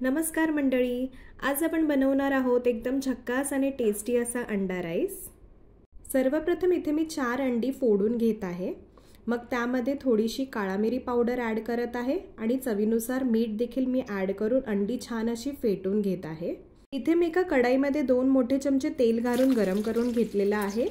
नमस्कार मंडळी, आज आपण बनवणार आहोत एकदम झक्कास आणि टेस्टी असा अंडा राईस। सर्वप्रथम इथे मी 4 अंडी फोडून घेत आहे। मग त्यामध्ये थोडीशी काळा मिरी पावडर ॲड करत आहे आणि चवीनुसार मीठ देखील मी ॲड करून अंडी छान अशी फेटून घेत आहे। इथे मी एका कढईमध्ये 2 मोठे चमचे तेल घालून गरम करून घेतलेला आहे।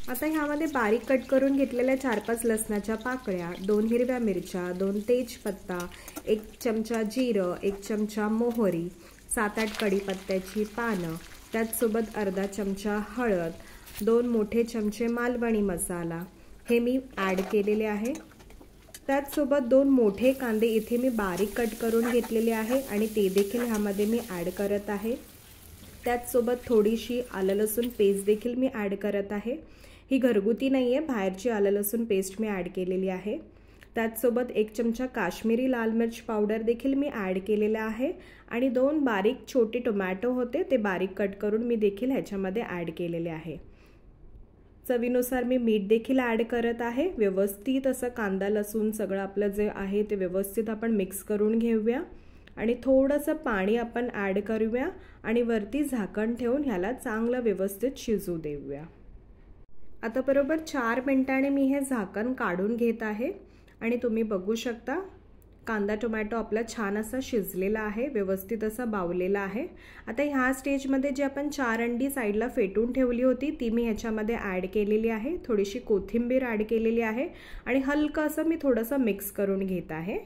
आता ह्यामध्ये बारीक कट करून घेतलेल्या 4-5 लसणाच्या पाकळ्या, 2 हिरव्या मिरच्या, 2 तेजपत्ता, 1 चमचा जिरं, 1 चमचा मोहरी, 7-8 कढीपत्त्याची पानं, त्याचसोबत अर्धा चमचा हळद, 2 मोठे चमचे मालवणी मसाला हे मी ॲड केलेले आहे। त्याचसोबत 2 मोठे कांदे इथे मी बारीक कट करून घेतलेले आहे आणि ते देखील ह्यामध्ये मी ॲड करत आहे। त्याचसोबत थोडीशी आलं लसूण पेस्ट देखील मी ॲड करत आहे। ही घरगुती नाही आहे, बाहेरची आलं लसूण पेस्ट मी ॲड केलेली आहे। त्याचसोबत 1 चमचा काश्मीरी लाल मिर्च पावडर देखील मी ॲड केलेला आहे आणि 2 बारीक छोटे टोमॅटो होते ते बारीक कट करून मी देखील ह्याच्यामध्ये ॲड केलेले आहे। चवीनुसार मी मीठ देखील ॲड करत आहे। व्यवस्थित असं कांदा लसूण सगळं आपलं जे आहे ते व्यवस्थित आपण मिक्स करून घेऊया आणि थोडंसं पाणी आपण ॲड करूया आणि वरती झाकण ठेवून ह्याला चांगलं व्यवस्थित शिजू देऊया। आता बरोबर 4 मिनिटांनी मी हे झाकण काढून घेत आहे आणि तुम्ही बघू शकता कांदा टोमॅटो आपला छान असा शिजलेला आहे, व्यवस्थित असा बावलेला आहे। आता ह्या स्टेजमध्ये जी आपण 4 अंडी साईडला फेटून ठेवली होती ती मी ह्याच्यामध्ये ॲड केलेली आहे। थोडीशी कोथिंबीर ॲड केलेली आहे आणि हलकं असं मी थोडंसं मिक्स करून घेत आहे।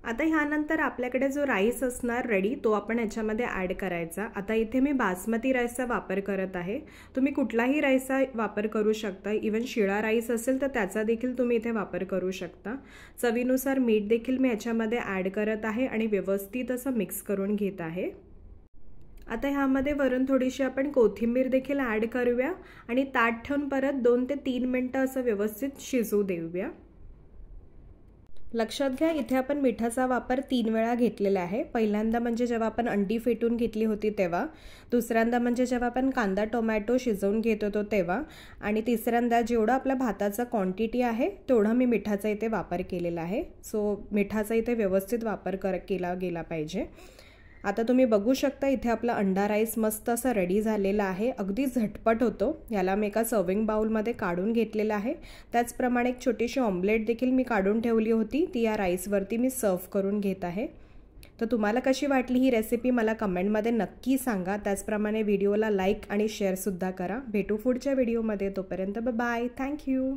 आता ह्यानंतर आपल्याकडे जो राईस असणार रेडी तो आपण ह्याच्यामध्ये ॲड करायचा। आता इथे मी बासमती राईसचा वापर करत आहे। तुम्ही कुठलाही राईसचा वापर करू शकता, इवन शिळा राईस असेल तर त्याचा देखील तुम्ही इथे वापर करू शकता। चवीनुसार मीठ देखील मी ह्याच्यामध्ये ॲड करत आहे आणि व्यवस्थित असं मिक्स करून घेत आहे। आता ह्यामध्ये वरून थोडीशी आपण कोथिंबीर देखील ॲड करूया आणि ताट ठेवून परत 2 ते 3 मिनिटं असं व्यवस्थित शिजू देऊया। लक्षात घ्या इथे आपण मिठाचा वापर 3 वेळा घेतलेला आहे। पहिल्यांदा म्हणजे जेव्हा आपण अंडी फेटून घेतली होती तेव्हा, दुसऱ्यांदा म्हणजे जेव्हा आपण कांदा टोमॅटो शिजवून घेत होतो तेव्हा आणि तिसऱ्यांदा जेवढा आपला भाताचा क्वांटिटी आहे तेवढा मी मिठाचा इथे वापर केलेला आहे। सो मिठाचा इथे व्यवस्थित वापर केला गेला पाहिजे। आता तुम्ही बघू शकता इथे आपला अंडा राईस मस्त असा रेडी झालेला आहे, अगदी झटपट होतो। याला मी एका सर्विंग बाउलमध्ये काढून घेतलेला आहे। त्याचप्रमाणे एक छोटीशी ऑमलेट देखील मी काढून ठेवली होती, ती या राईसवरती मी सर्व करून घेत आहे। तर तुम्हाला कशी वाटली ही रेसिपी मला कमेंटमध्ये नक्की सांगा। त्याचप्रमाणे व्हिडिओला लाईक आणि शेअरसुद्धा करा। भेटू पुढच्या व्हिडिओमध्ये, तोपर्यंत बाय बाय, थँक्यू।